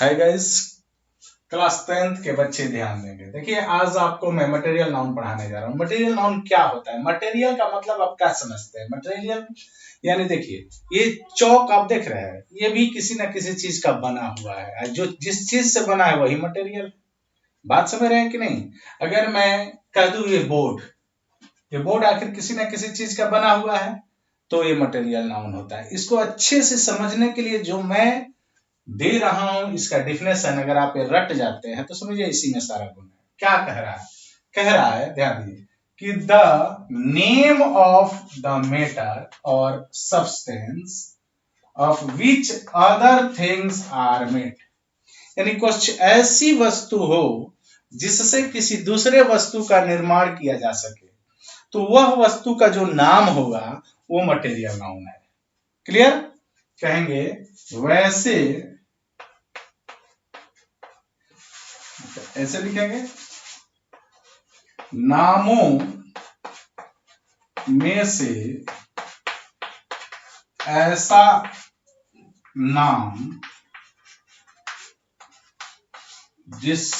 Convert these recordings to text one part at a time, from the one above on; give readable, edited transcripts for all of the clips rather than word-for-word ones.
Hi guys, class 10th के बच्चे ध्यान देंगे। देखिए, आज आपको मैं मटेरियल नाउन पढ़ाने जा रहा हूँ। मटेरियल नाउन क्या होता है? मटेरियल का मतलब आप क्या समझते हैं? मटेरियल यानी देखिए, ये चौक आप देख रहे हैं, ये भी किसी ना किसी चीज का बना हुआ है। जो जिस चीज से बना है वही मटेरियल। बात समझ रहे हैं कि नहीं? अगर मैं कह दूं ये बोर्ड आखिर किसी ना किसी चीज का बना हुआ है, तो ये मटेरियल नाउन होता है। इसको अच्छे से समझने के लिए जो मैं दे रहा हूं, इसका डिफिनेशन अगर आप ये रट जाते हैं तो समझिए इसी में सारा गुण है। क्या कह रहा है? कह रहा है, ध्यान दीजिए, कि the name of the matter और substance of which other things are made. यानी कुछ ऐसी वस्तु हो जिससे किसी दूसरे वस्तु का निर्माण किया जा सके, तो वह वस्तु का जो नाम होगा वो मटेरियल नाउन है। क्लियर? कहेंगे वैसे, ऐसे लिखेंगे, नामों में से ऐसा नाम जिस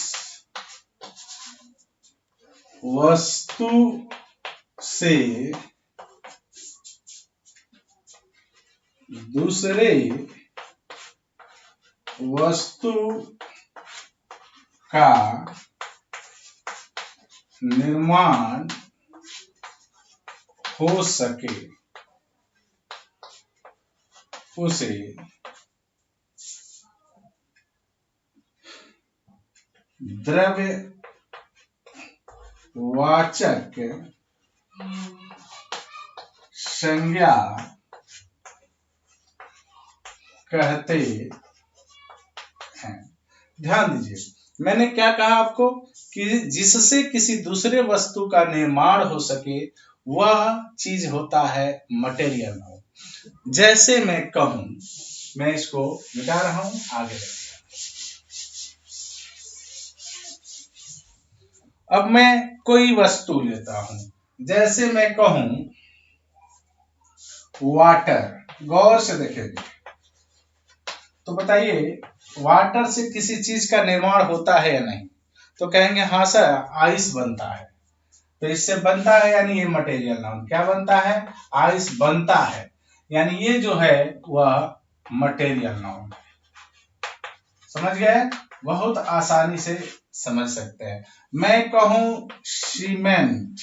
वस्तु से दूसरे वस्तु का निर्माण हो सके, उसे द्रव्यवाचक संज्ञा कहते हैं। ध्यान दीजिए, मैंने क्या कहा आपको कि जिससे किसी दूसरे वस्तु का निर्माण हो सके वह चीज होता है मटेरियल नाउन। जैसे मैं कहूं, मैं इसको मिटा रहा हूं, आगे बढ़िए। अब मैं कोई वस्तु लेता हूं, जैसे मैं कहूं वाटर। गौर से देखेंगे तो बताइए, वाटर से किसी चीज का निर्माण होता है या नहीं? तो कहेंगे हाँ सर, आइस बनता है। तो इससे बनता है यानी ये मटेरियल नाउन। क्या बनता है? आइस बनता है, यानी ये जो है वह मटेरियल नाउन है। समझ गए? बहुत आसानी से समझ सकते हैं। मैं कहूं सीमेंट,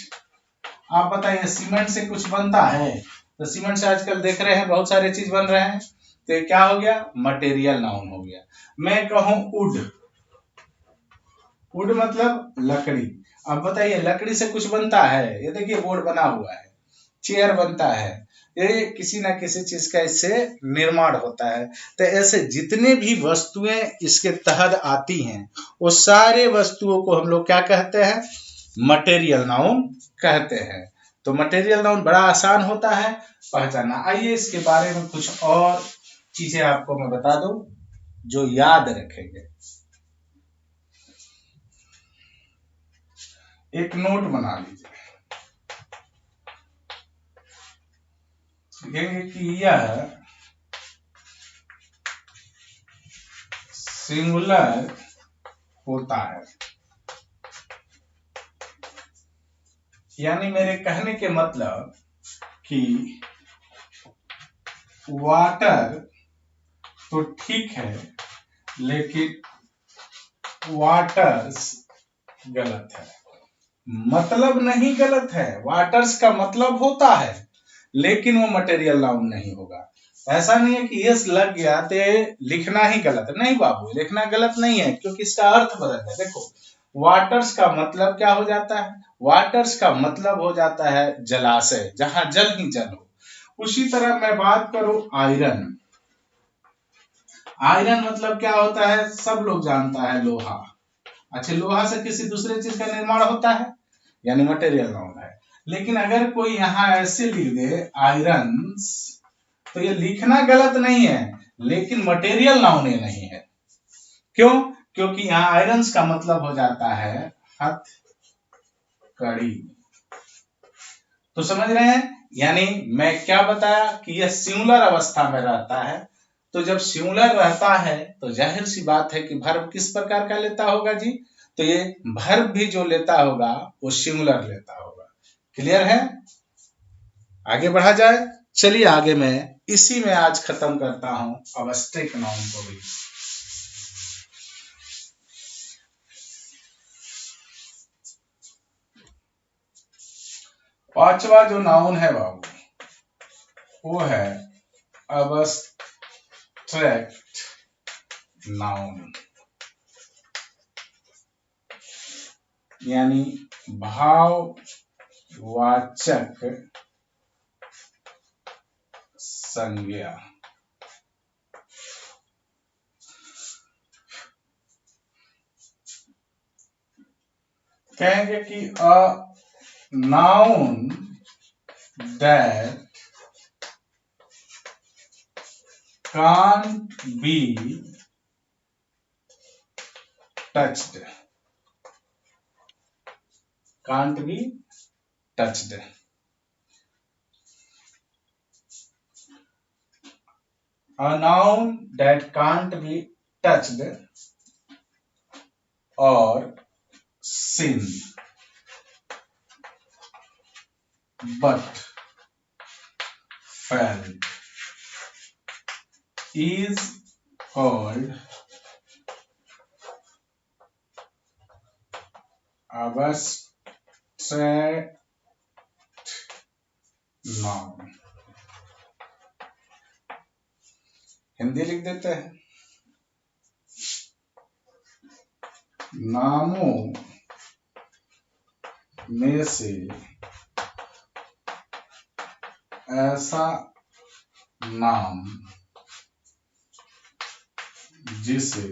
आप बताइए सीमेंट से कुछ बनता है? तो सीमेंट से आजकल देख रहे हैं बहुत सारे चीज बन रहे हैं, तो ये क्या हो गया? मटेरियल नाउन हो गया। मैं कहूं वुड, वुड मतलब लकड़ी। अब बताइए लकड़ी से कुछ बनता है? ये देखिए बोर्ड बना हुआ है, चेयर बनता है, ये किसी ना किसी चीज का इससे निर्माण होता है। तो ऐसे जितने भी वस्तुएं इसके तहत आती हैं, वो सारे वस्तुओं को हम लोग क्या कहते हैं? मटेरियल नाउन कहते हैं। तो मटेरियल नाउन बड़ा आसान होता है पहचानना। आइए इसके बारे में कुछ और चीजें आपको मैं बता दूं जो याद रखेंगे। एक नोट बना लीजिए, लिखेंगे कि यह सिंगुलर होता है। यानी मेरे कहने के मतलब कि वाटर तो ठीक है, लेकिन वाटर्स गलत है। मतलब नहीं गलत है, वाटर्स का मतलब होता है, लेकिन वो मटेरियल नाउन नहीं होगा। ऐसा नहीं है कि यस लग गया तो लिखना ही गलत है। नहीं बाबू, लिखना गलत नहीं है, क्योंकि इसका अर्थ बदल है। देखो, वाटर्स का मतलब क्या हो जाता है? वाटर्स का मतलब हो जाता है जलाशय, जहां जल ही जल हो। उसी तरह मैं बात करूं आयरन, आयरन मतलब क्या होता है? सब लोग जानता है, लोहा। अच्छा, लोहा से किसी दूसरे चीज का निर्माण होता है, यानी मटेरियल नाउन है। लेकिन अगर कोई यहां ऐसे लिख दे आयरन्स, तो ये लिखना गलत नहीं है, लेकिन मटेरियल नाउन ये नहीं है। क्यों? क्योंकि यहाँ आयरन्स का मतलब हो जाता है हथकड़ी। तो समझ रहे हैं? यानी मैं क्या बताया कि यह सिंगुलर अवस्था में रहता है। तो तो जब सिंगुलर रहता है तो जाहिर सी बात है कि वर्ब किस प्रकार का लेता होगा जी, तो ये वर्ब भी जो लेता होगा वो सिंगुलर लेता होगा। क्लियर है? आगे बढ़ा जाए। चलिए आगे मैं इसी में आज खत्म करता हूं अब्स्ट्रैक्ट नाउन को भी। पांचवा जो नाउन है बाबू वो है अब्स्ट्रैक्ट नाउन, यानी भाववाचक संज्ञा। कहेंगे कि a noun that can't be touched, can't be touched, a noun that can't be touched or seen but felt is called abstract noun। Hindi लिख देते हैं। नामों में से ऐसा नाम जिसे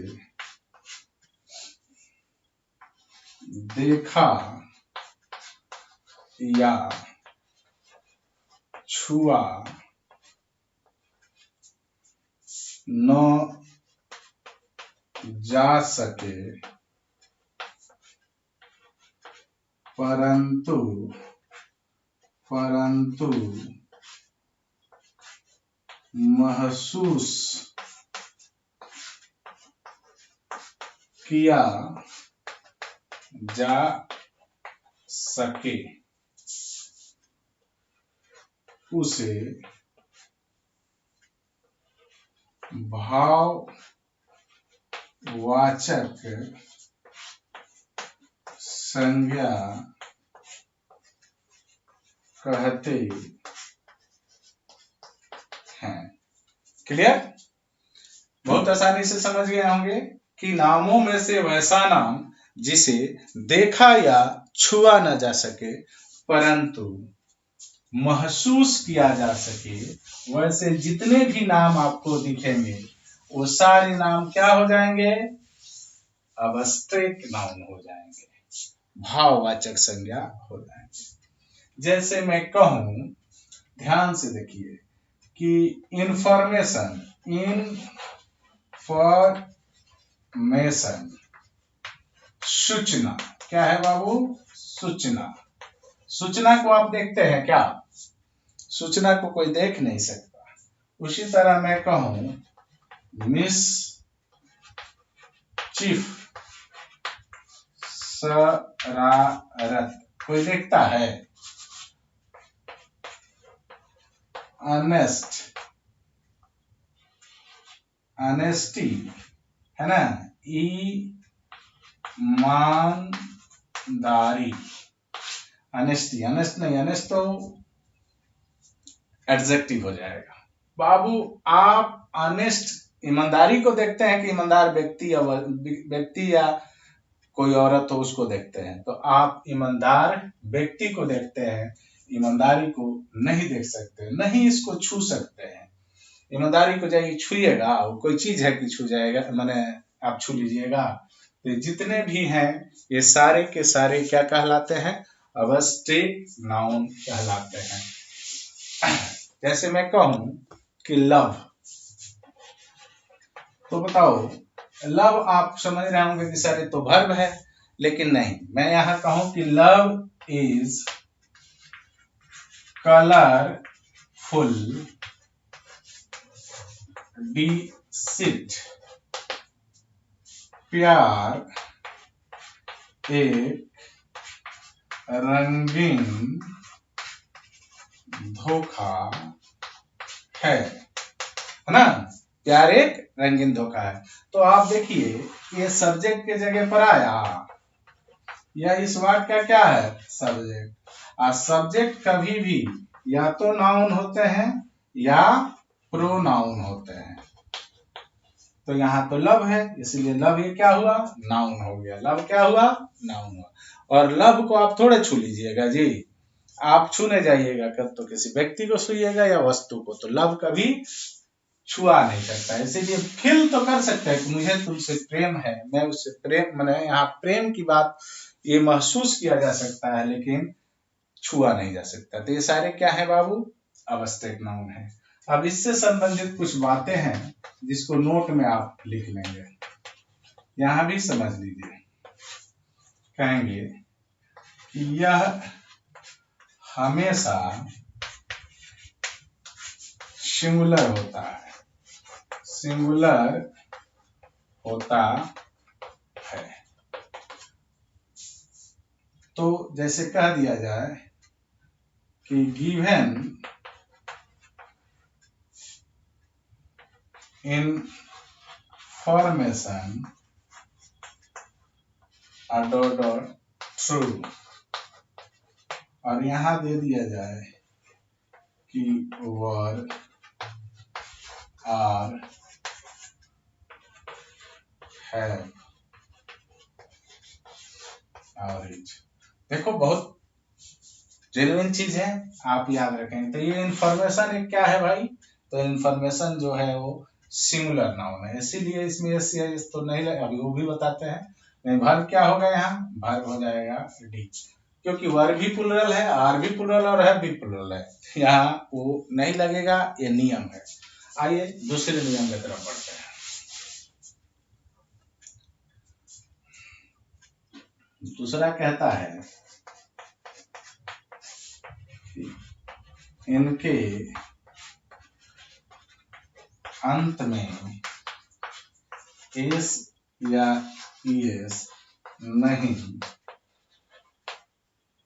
देखा या छुआ न जा सके परंतु महसूस किया जा सके उसे भाववाचक संज्ञा कहते हैं। क्लियर? बहुत आसानी से समझ गए होंगे कि नामों में से वैसा नाम जिसे देखा या छुआ न जा सके परंतु महसूस किया जा सके, वैसे जितने भी नाम आपको दिखेंगे वो सारे नाम क्या हो जाएंगे? अब्स्ट्रैक्ट नाउन हो जाएंगे, भाववाचक संज्ञा हो जाएंगे। जैसे मैं कहूं, ध्यान से देखिए कि इंफॉर्मेशन सूचना, क्या है बाबू? सूचना। सूचना को आप देखते हैं क्या? सूचना को कोई देख नहीं सकता। उसी तरह मैं कहूं मिस चीफ शरारत, कोई देखता है? ऑनेस्टी है ना, ईमानदारी, ऑनेस्टी, ऑनेस्ट नहीं, ऑनेस्ट तो एडजेक्टिव हो जाएगा। बाबू आप ऑनेस्ट ईमानदारी को देखते हैं कि ईमानदार व्यक्ति या कोई औरत हो उसको देखते हैं, तो आप ईमानदार व्यक्ति को देखते हैं, ईमानदारी को नहीं देख सकते, नहीं इसको छू सकते हैं। ईमानदारी को जाइए छुइएगा, कोई चीज है कि छू जाएगा, मैंने आप छू लीजिएगा। तो जितने भी हैं ये सारे के सारे क्या कहलाते हैं? अब्स्ट्रैक्ट नाउन कहलाते हैं। जैसे मैं कहूं कि लव, तो बताओ लव आप समझ रहे होंगे कि सर ये तो वर्ब है, लेकिन नहीं, मैं यहां कहूं कि लव इज कलरफुल, सिट, प्यार एक रंगीन धोखा है ना। प्यार एक रंगीन धोखा है। तो आप देखिए ये सब्जेक्ट के जगह पर आया, या इस वर्ड का क्या है, सब्जेक्ट। और सब्जेक्ट कभी भी या तो नाउन होते हैं या प्रोनाउन होते हैं। तो यहाँ तो लव है, इसीलिए लव ये क्या हुआ, नाउन हो गया। लव क्या हुआ, नाउन हुआ। और लव को आप थोड़े छू लीजिएगा जी, आप छूने जाइएगा कब तो किसी व्यक्ति को छूइएगा या वस्तु को, तो लव कभी छुआ नहीं सकता। इसीलिए फील तो कर सकते हैं कि मुझे तुमसे प्रेम है, मैं उससे प्रेम, मैंने यहाँ प्रेम की बात ये महसूस किया जा सकता है, लेकिन छुआ नहीं जा सकता। तो ये सारे क्या है बाबू, अवस्थित नाउन है। अब इससे संबंधित कुछ बातें हैं जिसको नोट में आप लिख लेंगे, यहां भी समझ लीजिए। कहेंगे कि यह हमेशा सिंगुलर होता है, सिंगुलर होता है। तो जैसे कह दिया जाए कि गिवन इनफॉर्मेशन ट्रू, और यहां दे दिया जाए कि वर्ड आर हैव एवरेज। देखो बहुत जेन्युइन चीज है, आप याद रखेंगे। तो ये इन्फॉर्मेशन एक क्या है भाई, तो इन्फॉर्मेशन जो है वो सिंगुलर नाउन है, इसीलिए इसमें एस तो नहीं लगे, अभी वो भी बताते हैं। नहीं, वर्ब क्या होगा, यहाँ वर्ब हो जाएगा डी, क्योंकि वर्ब भी प्लुरल है, आर भी प्लुरल और है भी प्लुरल है, यहाँ वो नहीं लगेगा, ये नियम है। आइए दूसरे नियम की तरफ बढ़ते हैं। दूसरा कहता है इनके अंत में एस या ईएस नहीं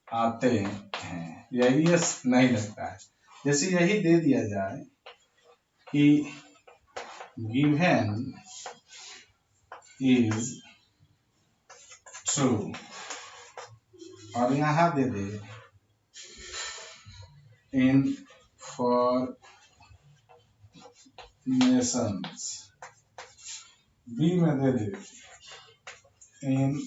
आते हैं, या ईएस नहीं लगता है। जैसे यही दे दिया जाए कि गिवन इज ट्रू, और यहां दे दे इनफॉर्मेशंस, बी में दे दे इनफॉर्मेशन,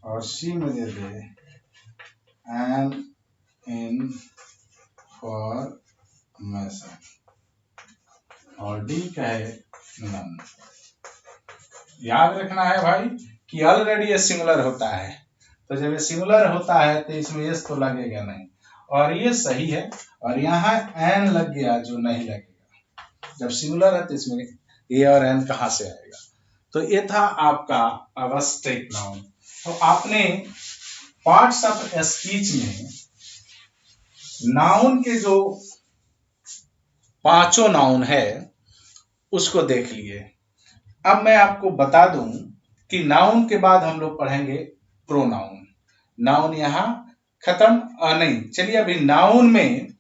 और सी में दे दे एन इनफॉर्मेशन, और डी का है नन। याद रखना है भाई कि ऑलरेडी ये सिंगुलर होता है, तो जब ये सिंगुलर होता है तो इसमें एस तो लगेगा नहीं, और ये सही है। और यहाँ एन लग गया जो नहीं लगेगा, जब सिंगुलर है तो इसमें ए और एन कहाँ से आएगा। तो ये था आपका अवस्थित नाउन। तो आपने पार्ट्स ऑफ स्पीच में नाउन के जो पांचों नाउन है उसको देख लिए। अब मैं आपको बता दूं कि नाउन के बाद हम लोग पढ़ेंगे प्रोनाउन। नाउन यहां खत्म, नहीं चलिए अभी नाउन में,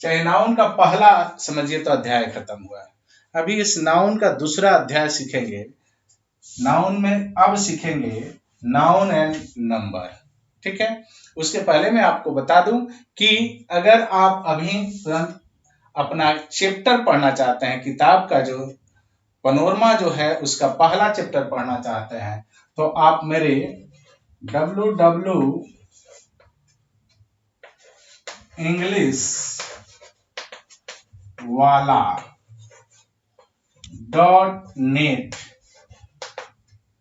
चाहे नाउन का पहला समझिए तो अध्याय खत्म हुआ है, अभी इस नाउन का दूसरा अध्याय सीखेंगे। नाउन में अब सीखेंगे नाउन एंड नंबर, ठीक है। उसके पहले मैं आपको बता दूं कि अगर आप अभी तुरंत अपना चैप्टर पढ़ना चाहते हैं, किताब का जो पनोरमा जो है उसका पहला चैप्टर पढ़ना चाहते हैं, तो आप मेरे englishwala.net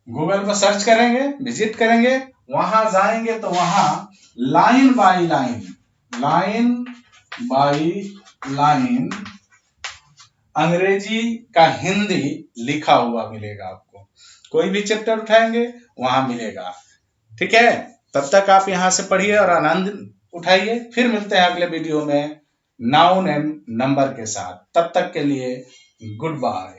गूगल पर सर्च करेंगे, विजिट करेंगे, वहां जाएंगे तो वहां लाइन बाय लाइन अंग्रेजी का हिंदी लिखा हुआ मिलेगा आपको। कोई भी चैप्टर उठाएंगे वहां मिलेगा, ठीक है। तब तक आप यहां से पढ़िए और आनंद उठाइए। फिर मिलते हैं अगले वीडियो में नाउन एंड नंबर के साथ। तब तक के लिए गुड बाय।